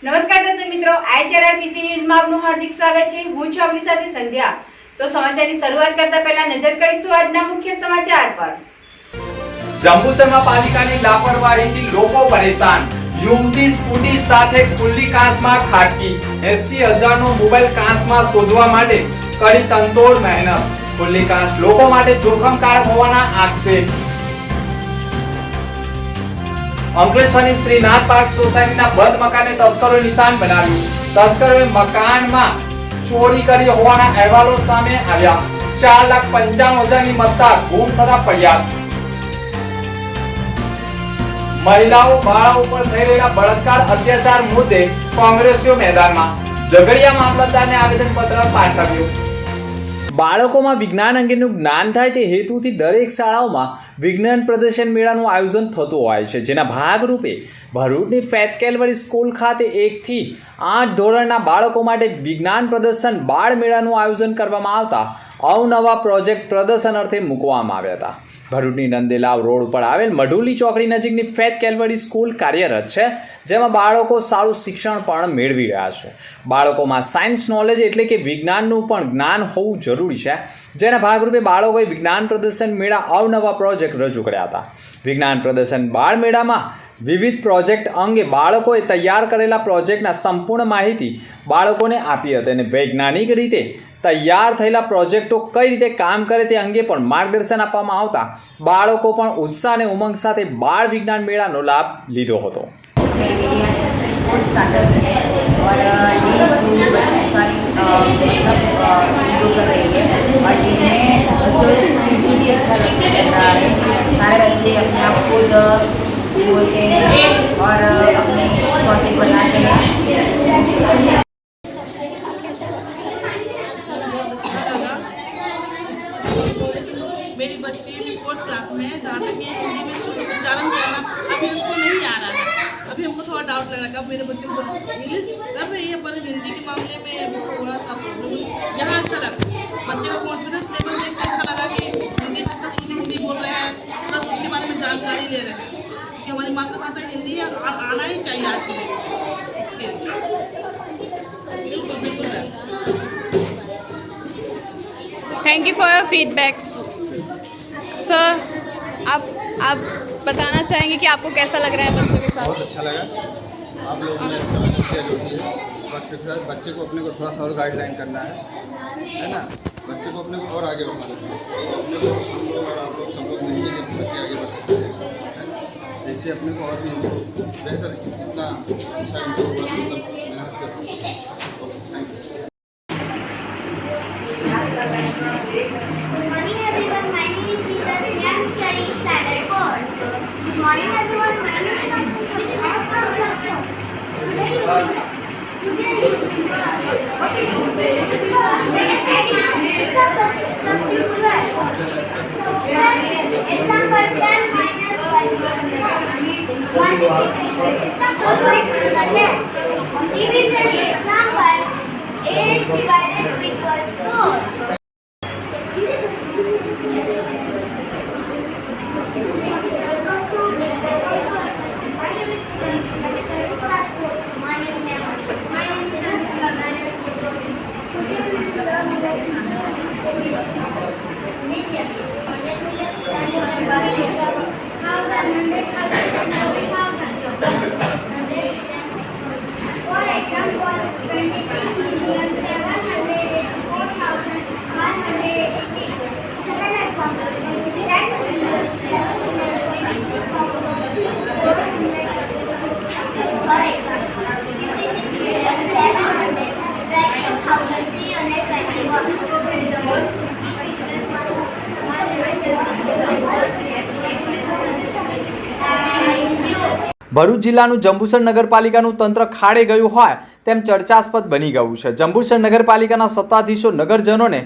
નમસ્કાર દર્શક મિત્રો, આઈઆરઆરપીસી ન્યૂઝમાં આપનું હાર્દિક સ્વાગત છે। હું છું આપની સાથે સંધ્યા। તો સમાચારની શરૂઆત કરતા પહેલા નજર કરીશું આજના મુખ્ય સમાચાર પર। જંબુસરમાં પાલિકાની લાપરવાહીથી લોકો પરેશાન। યુવતી સ્કૂટી સાથે ખુલ્લી કાંસમાં ખાટકી। 80,000નો મોબાઈલ કાંસમાં શોધવા માટે કરી તનતોડ મહેનત। ખુલ્લી કાંસ લોકો માટે જોખમકારક હોવાના આક્ષેપ। અંકલેશ્વરની શ્રીનાથ પાર્ક સોસાયટીના બંધ મકાને તસ્કરોએ નિશાન બનાવ્યું। તસ્કરોએ મકાનમાં ચોરી કરી હોવાના અહેવાલો સામે આવ્યા। 4,95,000ની મત્તા ગુમ થતા ફરિયાદ। મહિલાઓ બાળકો પર થઈ રહેલા બળાત્કાર અત્યાચાર મુદ્દે કોંગ્રેસીઓ મેદાનમાં। ઝઘડિયા મામલતદારને આવેદનપત્ર પાઠવ્યું। બાળકોમાં વિજ્ઞાન અંગેનું જ્ઞાન થાય તે હેતુથી દરેક શાળાઓમાં વિજ્ઞાન પ્રદર્શન મેળાનું આયોજન થતું હોય છે, જેના ભાગરૂપે ભરૂચની ફેથ કેલ્વરી સ્કૂલ ખાતે 1 થી 8 ધોરણના બાળકો માટે વિજ્ઞાન પ્રદર્શન બાળ મેળાનું આયોજન કરવામાં આવતા અવનવા પ્રોજેક્ટ પ્રદર્શન અર્થે મૂકવામાં આવ્યા હતા। ભરૂચની નંદેલાવ રોડ ઉપર આવેલ મઢુલી ચોકડી નજીકની ફેથ કેલ્વરી સ્કૂલ કાર્યરત છે, જેમાં બાળકો સારું શિક્ષણ પણ મેળવી રહ્યા છે। બાળકોમાં સાયન્સ નોલેજ એટલે કે વિજ્ઞાનનું પણ જ્ઞાન હોવું જરૂરી છે, જેના ભાગરૂપે બાળકોએ વિજ્ઞાન પ્રદર્શન મેળા અવનવા પ્રોજેક્ટ રજૂ કર્યા હતા। વિજ્ઞાન પ્રદર્શન બાળ મેળામાં વિવિધ પ્રોજેક્ટ અંગે બાળકોએ તૈયાર કરેલા પ્રોજેક્ટના સંપૂર્ણ માહિતી બાળકોને આપી હતી અને વૈજ્ઞાનિક રીતે તૈયાર થયેલા પ્રોજેક્ટો કઈ રીતે કામ કરે તે અંગે પણ માર્ગદર્શન આપવામાં આવતા બાળકો પણ ઉત્સાહ અને ઉમંગ સાથે બાળ વિજ્ઞાન મેળાનો લાભ લીધો હતો। सारे बच्चे अपने आप खुद बोलते हैं और अपने प्रोजेक्ट बनाते हैं। मेरी बच्ची भी 4th क्लास में है, जहाँ तक ये हिंदी में उच्चारण करना अभी उनको नहीं आ रहा है। अभी हमको थोड़ा डाउट लग रहा है कि मेरे बच्चे को इंग्लिश कर रही है, पर हिंदी के मामले में थोड़ा सा प्रॉब्लम यहाँ अच्छा लगा। बच्चे का कॉन्फिडेंस लेवल देख के अच्छा लगा कि हिंदी में इतना शुद्ध हिंदी बोल रहे हैं, प्लस उसके बारे में जानकारी ले रहे हैं कि हमारी मातृभाषा हिंदी है, आना ही चाहिए आज के डेट में। Thank you for your feedbacks sir. आप बताना चाहेंगे कि आपको कैसा लग रहा है बच्चों के साथ? बहुत अच्छा लगा। आप लोगों ने अच्छा किया जो भी है। बच्चे को अपने को थोड़ा सा और गाइडलाइन करना है ना। बच्चे को अपने को और आगे बढ़ाना है। अपने को हम लोग और आप लोग सब लोग नहीं है कि बच्चे आगे बढ़ सकते हैं, जैसे अपने को और भी बेहतर इतना अच्छा इनको मतलब मेहनत कर। Thank you. Good morning everyone, my name is example 10 minus 5 example 8 divided equals 4. For example, 26,784,586. Second example, 10 For example, 56,321. Bharuch જિલ્લાનું જંબુસર નગરપાલિકાનું તંત્ર ખાડે ગયું હોય તેમ ચર્ચાસ્પદ બની ગયું છે। જંબુસર નગરપાલિકાના સત્તાધીશો નગરજનોને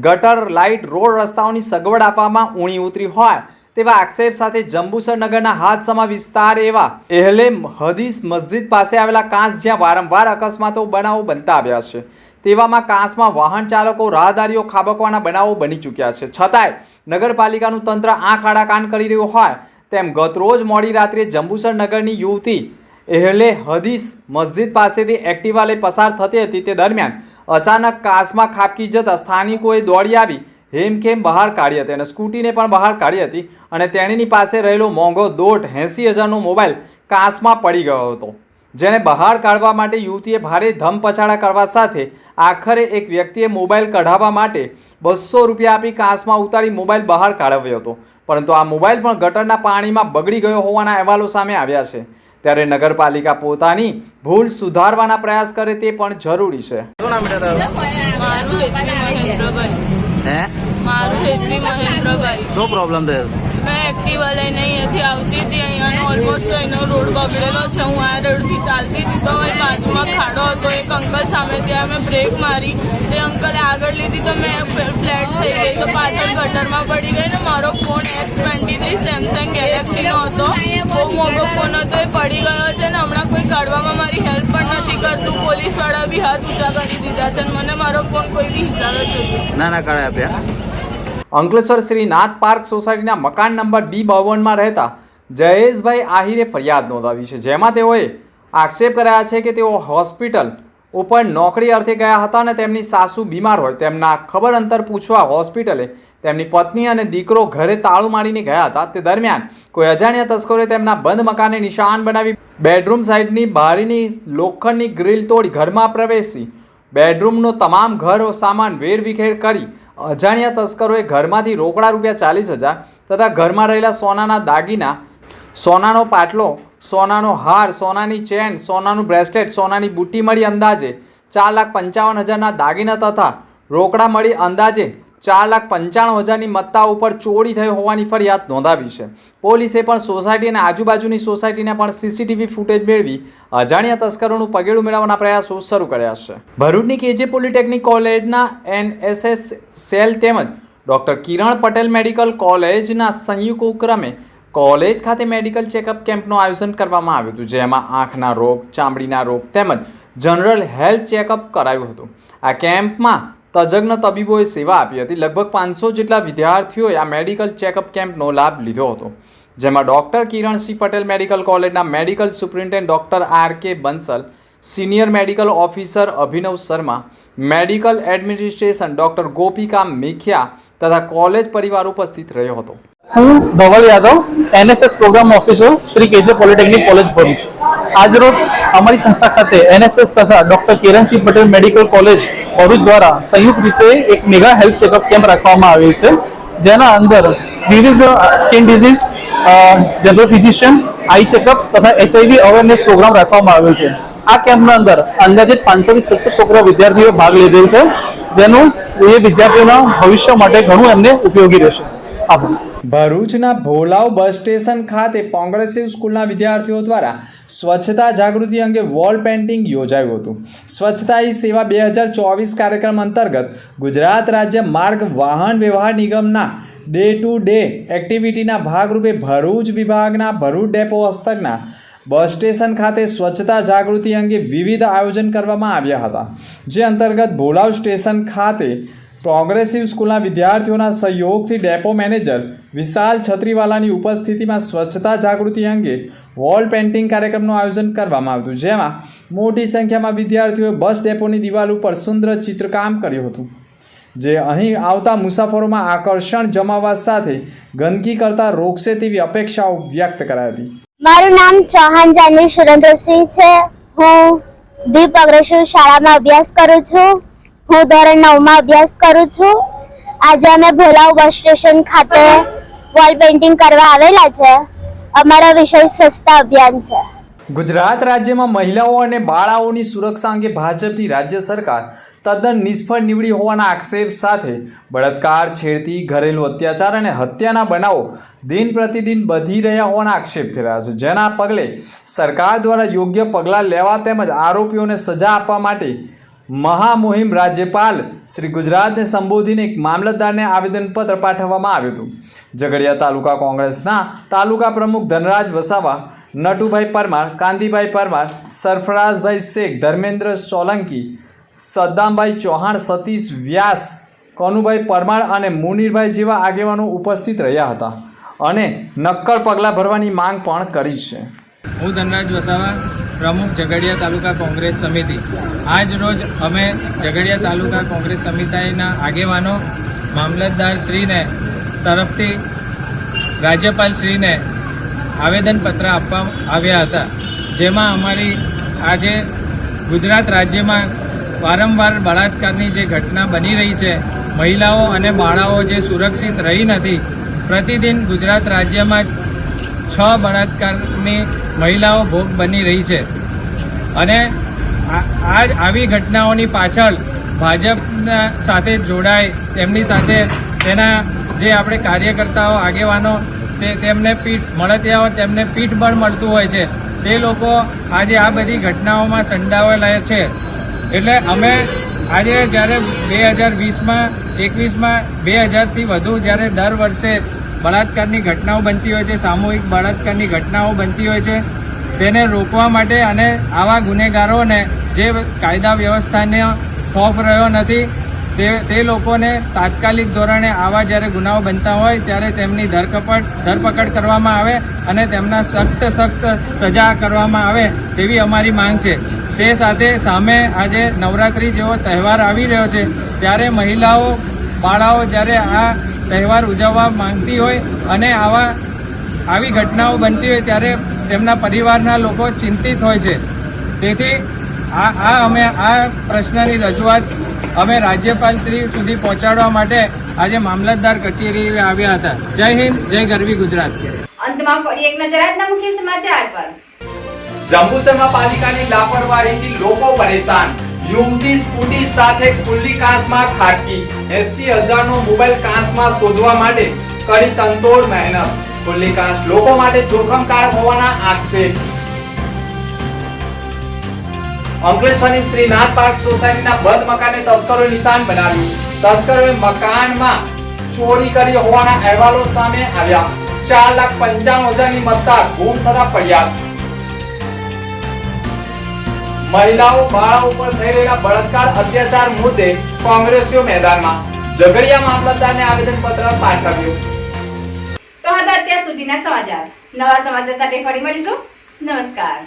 ગટર, લાઇટ, રોડ, રસ્તાઓની સગવડ આપવામાં ઊણી ઉતરી હોય તેવા આક્ષેપ સાથે જંબુસર નગરના હાથસમા વિસ્તાર એવા એહલે હદીસ મસ્જિદ પાસે આવેલા કાંસ, જ્યાં વારંવાર અકસ્માતો બનાવો બનતા આવ્યા છે, તેવામાં કાંસમાં વાહન ચાલકો, રાહદારીઓ ખાબકવાના બનાવો બની ચૂક્યા છે। છતાંય નગરપાલિકાનું તંત્ર આંખ આડા કાન કરી રહ્યું હોય તેમ ગતરોજ મોડી રાત્રે જંબુસર નગરની યુવતી એહલે હદીસ મસ્જિદ પાસેથી એક્ટિવા લઈ પસાર થતી હતી તે દરમિયાન અચાનક કાચમાં ખાબકી જતાં સ્થાનિકોએ દોડી આવી હેમખેમ બહાર કાઢી હતી અને સ્કૂટીને પણ બહાર કાઢી હતી અને તેણીની પાસે રહેલો મોંઘો દોઢ 80,000નો મોબાઈલ કાચમાં પડી ગયો હતો, જેને બહાર કાઢવા માટે યુવતીએ ભારે ધમપછાડા કરવા સાથે આખરે એક વ્યક્તિએ મોબાઈલ કઢાવવા માટે 200 રૂપિયા આપી કાચમાં ઉતારી મોબાઈલ બહાર કાઢવ્યો હતો, પરંતુ આ મોબાઈલ પણ ગટરના પાણીમાં બગડી ગયો હોવાના અહેવાલો સામે આવ્યા છે। ત્યારે નગરપાલિકા પોતાની ભૂલ સુધારવાના પ્રયાસ કરે તે પણ જરૂરી છે। મારું હેતવી મહેન્દ્રભાઈ શું પ્રોબ્લેમ થયો? મેં એક્ટિવા લઈને અહીંયાથી આવતી હતી, અહીંયાનો ઓલમોસ્ટ અહીંનો રોડ બગડેલો છે, હું આ રોડથી ચાલતી હતી તો અહીં બાજુમાં ખાડો હતો, એક અંકલ સામે ત્યાં મેં બ્રેક મારી, એ અંકલે આગળ લીધી તો મેં ફ્લેટ થઈ ગઈ તો પાછળ ગટરમાં પડી ગઈ ને મારો ફોન S23 સેમસંગ ગેલેક્સીનો હતો, બહુ મોટો ફોન હતો, એ પડી ગયો છે ને હમણાં કોઈ કાઢવામાં મારી હેલ્પ પણ નથી કરતું, પોલીસવાળા બી હાથ ઊંચા કરી દીધા છે અને મને મારો ફોન કોઈ બી હિસાબે જોઈએ। ના કાઢે આપ્યા। અંકલેશ્વર શ્રી નાથ પાર્ક સોસાયટીના મકાન નંબર B52માં રહેતા જયેશભાઈ આહિરે ફરિયાદ નોંધાવી છે, જેમાં તેઓએ આક્ષેપ કર્યા છે કે તેઓ હોસ્પિટલ ઉપર નોકરી અર્થે ગયા હતા અને તેમની સાસુ બીમાર હોય તેમના ખબર અંતર પૂછવા હોસ્પિટલે તેમની પત્ની અને દીકરો ઘરે તાળું મારીને ગયા હતા। તે દરમિયાન કોઈ અજાણ્યા તસ્કરોએ તેમના બંધ મકાનને નિશાન બનાવી બેડરૂમ સાઇડની બારીની લોખંડની ગ્રીલ તોડી ઘરમાં પ્રવેશી બેડરૂમનો તમામ ઘર સામાન વેરવિખેર કરી અજાણ્યા તસ્કરોએ ઘરમાંથી રોકડા ₹40,000 તથા ઘરમાં રહેલા સોનાના દાગીના, સોનાનો પાટલો, સોનાનો હાર, સોનાની ચેન, સોનાનું બ્રેસલેટ, સોનાની બુટ્ટી મળી અંદાજે 4,55,000ના દાગીના તથા રોકડા મળી અંદાજે 4,95,000ની મત્તા ઉપર ચોરી થઈ હોવાની ફરિયાદ નોંધાવી છે। પોલીસે પણ સોસાયટી અને આજુબાજુની સોસાયટીના પણ CCTV ફૂટેજ મેળવી અજાણ્યા તસ્કરોનું પગેડું મેળવવાના પ્રયાસો શરૂ કર્યા છે। ભરૂચની KJ પોલિટેકનિક કોલેજના NSS સેલ તેમજ ડૉક્ટર કિરણ પટેલ મેડિકલ કોલેજના સંયુક્ત ઉપક્રમે કોલેજ ખાતે મેડિકલ ચેકઅપ કેમ્પનું આયોજન કરવામાં આવ્યું હતું, જેમાં આંખના રોગ, ચામડીના રોગ તેમજ જનરલ હેલ્થ ચેકઅપ કરાયું હતું। આ કેમ્પમાં તજજ્ઞ તબીબોએ સેવા આપી હતી। લગભગ 500 જેટલા વિદ્યાર્થીઓએ આ મેડિકલ ચેકઅપ કેમ્પનો લાભ લીધો હતો, જેમાં ડૉક્ટર કિરણસિંહ પટેલ મેડિકલ કોલેજના medical superintendent doctor RK Bansal, senior medical officer Abhinav Sharma, medical administration doctor Gopika Mekhiya તથા કોલેજ પરિવાર ઉપસ્થિત રહ્યો હતો। હું Dhaval Yadav, NSS programme officer Shri KJ polytechnic college Bharuch. આજરોજ અમારી સંસ્થા ખાતે NSS તથા doctor Kiransinh Patel medical college Bharuch દ્વારા સંયુક્ત રીતે એક મેગા હેલ્થ ચેકઅપ કેમ્પ રાખવામાં આવેલ છે, જેના અંદર વિવિધ સ્કિન ડિઝીઝ, જનરલ ફિઝિશિયન, આઈ ચેકઅપ તથા HIV અવેરનેસ પ્રોગ્રામ રાખવામાં આવેલ છે। આ કેમ્પના અંદર અંદાજિત 500 થી 600 છોકરા વિદ્યાર્થીઓ ભાગ લીધેલ છે, જેનું એ વિદ્યાર્થીઓના ભવિષ્ય માટે ઘણું એમને ઉપયોગી રહેશે। આભાર। ભરૂચના ભોલાવ બસ સ્ટેશન ખાતે પ્રોગ્રેસિવ સ્કૂલના વિદ્યાર્થીઓ દ્વારા સ્વચ્છતા જાગૃતિ અંગે વોલ પેઇન્ટિંગ યોજાયું હતું। સ્વચ્છતા હી સેવા 2024 કાર્યક્રમ અંતર્ગત ગુજરાત રાજ્ય માર્ગ વાહન વ્યવહાર નિગમના ડે ટુ ડે એક્ટિવિટીના ભાગરૂપે ભરૂચ વિભાગના ભરૂચ ડેપો હસ્તકના બસ સ્ટેશન ખાતે સ્વચ્છતા જાગૃતિ અંગે વિવિધ આયોજન કરવામાં આવ્યા હતા, જે અંતર્ગત ભોલાવ સ્ટેશન ખાતે પ્રોગ્રેસિવ સ્કૂલના વિદ્યાર્થીઓના સહયોગથી ડેપો મેનેજર વિશાલ છત્રીવાલાની ઉપસ્થિતિમાં સ્વચ્છતા જાગૃતિ અંગે વોલ પેઇન્ટિંગ કાર્યક્રમનું આયોજન કરવામાં આવ્યું, જેમાં મોટી સંખ્યામાં વિદ્યાર્થીઓએ બસ ડેપોની દિવાલ ઉપર સુંદર ચિત્રકામ કર્યું હતું, જે અહીં આવતા મુસાફરોમાં આકર્ષણ જમાવવા સાથે ગંદકી કરતા રોકશે તેવી અપેક્ષાઓ વ્યક્ત કરાઈ હતી। મારું નામ ચૌહાણ જાનવી સુરેન્દ્રસિંહ છે। હું ધી પ્રોગ્રેસિવ શાળામાં અભ્યાસ કરું છું। હું ધોરણ 9માં અભ્યાસ કરું છું। આજે અમે ભોલાવ બસ સ્ટેશન ખાતે વોલ પેઇન્ટિંગ કરવા આવેલા છે। અમારો વિષય સ્વચ્છતા અભિયાન છે। ગુજરાત રાજ્યમાં મહિલાઓ અને બાળાઓની સુરક્ષા અંગે ભાજપની રાજ્ય સરકાર તદ્દન નિષ્ફળ નીવડી હોવાના આક્ષેપ સાથે બળાત્કાર, છેડતી, ઘરેલું અત્યાચાર અને હત્યાના બનાવો દિન પ્રતિદિન વધી રહ્યા હોવાના આક્ષેપ થઈ રહ્યા છે, જેના પગલે સરકાર દ્વારા યોગ્ય પગલાં લેવા તેમજ આરોપીઓને સજા આપવા માટે મહામુહિમ રાજ્યપાલ શ્રી ગુજરાતને સંબોધીને એક મામલતદારને આવેદનપત્ર પાઠવવામાં આવ્યું હતું। ઝઘડિયા તાલુકા કોંગ્રેસના તાલુકા પ્રમુખ ધનરાજ વસાવા, નટુભાઈ પરમાર, કાંતિભાઈ પરમાર, સરફરાઝભાઈ શેખ, ધર્મેન્દ્ર સોલંકી, સદ્દામભાઈ ચૌહાણ, સતીશ વ્યાસ, કનુભાઈ પરમાર અને મુનીરભાઈ જેવા આગેવાનો ઉપસ્થિત રહ્યા હતા અને નક્કર પગલાં ભરવાની માંગ પણ કરી છે। હું ધનરાજ વસાવા, પ્રમુખ ઝઘડિયા તાલુકા કોંગ્રેસ સમિતિ. આજ રોજ અમે ઝઘડિયા તાલુકા કોંગ્રેસ સમિતિના આગેવાનો મામલતદારશ્રીને તરફથી રાજ્યપાલશ્રીને આવેદનપત્ર આપવા આવ્યા હતા, જેમાં અમારી આજે ગુજરાત રાજ્યમાં વારંવાર બળાત્કારની જે ઘટના બની રહી છે, મહિલાઓ અને બાળાઓ જે સુરક્ષિત રહી નથી. પ્રતિદિન ગુજરાત રાજ્યમાં 6 બળાત્કારની મહિલાઓ ભોગ બની રહી છે અને આવી ઘટનાઓની પાછળ ભાજપના સાથે જોડાય, તેમની સાથે તેના જે આપણે કાર્યકર્તાઓ આગેવાનો તેમને મળતિયાઓ તેમને પીઠબળ મળતું હોય છે, તે લોકો આજે આ બધી ઘટનાઓમાં સંડોવાયેલા છે. એટલે અમે આજે જ્યારે 2020માં 21માં 2000થી વધુ જ્યારે દર વર્ષે બળાત્કારની ઘટનાઓ બનતી હોય છે, સામૂહિક બળાત્કારની ઘટનાઓ બનતી હોય છે, તેને રોકવા માટે અને આવા ગુનેગારોને જે કાયદા વ્યવસ્થાને ખોફ રહ્યો નથી તે લોકોને તાત્કાલિક ધોરણે આવા જ્યારે ગુનાઓ બનતા હોય ત્યારે તેમની ધરપકડ કરવામાં આવે અને તેમના સખ્ત સજા કરવામાં આવે તેવી અમારી માંગ છે. તે સાથે સામે આજે નવરાત્રિ જેવો તહેવાર આવી રહ્યો છે, ત્યારે મહિલાઓ બાળાઓ જ્યારે આ તહેવાર ઉજવવા માંગતી હોય અને આવી ઘટનાઓ બનતી હોય ત્યારે તેમના પરિવારના લોકો ચિંતિત હોય છે. તેથી અમે આ પ્રશ્નની રજૂઆત અમે રાજ્યપાલ શ્રી સુધી પહોંચાડવા માટે આજે મામલતદાર કચેરી આવ્યા હતા. જય હિન્દ, જય ગરવી ગુજરાત. અંતમાં ફરી એક નજર આજના મુખ્ય સમાચાર પર. જંબુસરમાં પાલિકાની લાપરવાહીથી લોકો પરેશાન. યુવતી સ્કૂટી સાથે ખુલ્લી કાંસમાં ખાટકી. 80,000નો મોબાઈલ કાંસમાં શોધવા માટે કરી તનતોડ મહેનત. ખુલ્લી કાંસ લોકો માટે જોખમકારક હોવાના આક્ષેપ. અંકલેશ્વરની શ્રીનાથ પાર્ક સોસાયટીના બંધ મકાને તસ્કરોએ નિશાન બનાવ્યું. તસ્કરોએ મકાનમાં ચોરી કરી હોવાના અહેવાલો સામે આવ્યા. 4,95,000ની મત્તા ગુમ થતા ફરિયાદ. મહિલાઓ બાળાઓ ઉપર થઈ રહેલા બળાત્કાર અત્યાચાર મુદ્દે કોંગ્રેસીઓ મેદાનમાં. ઝઘડિયા મામલતદારને આવેદનપત્ર પાઠવ્યું. તો હતા અત્યાર સુધીના સમાચાર. નવા સમાચાર સાથે ફરી મળીશું. નમસ્કાર.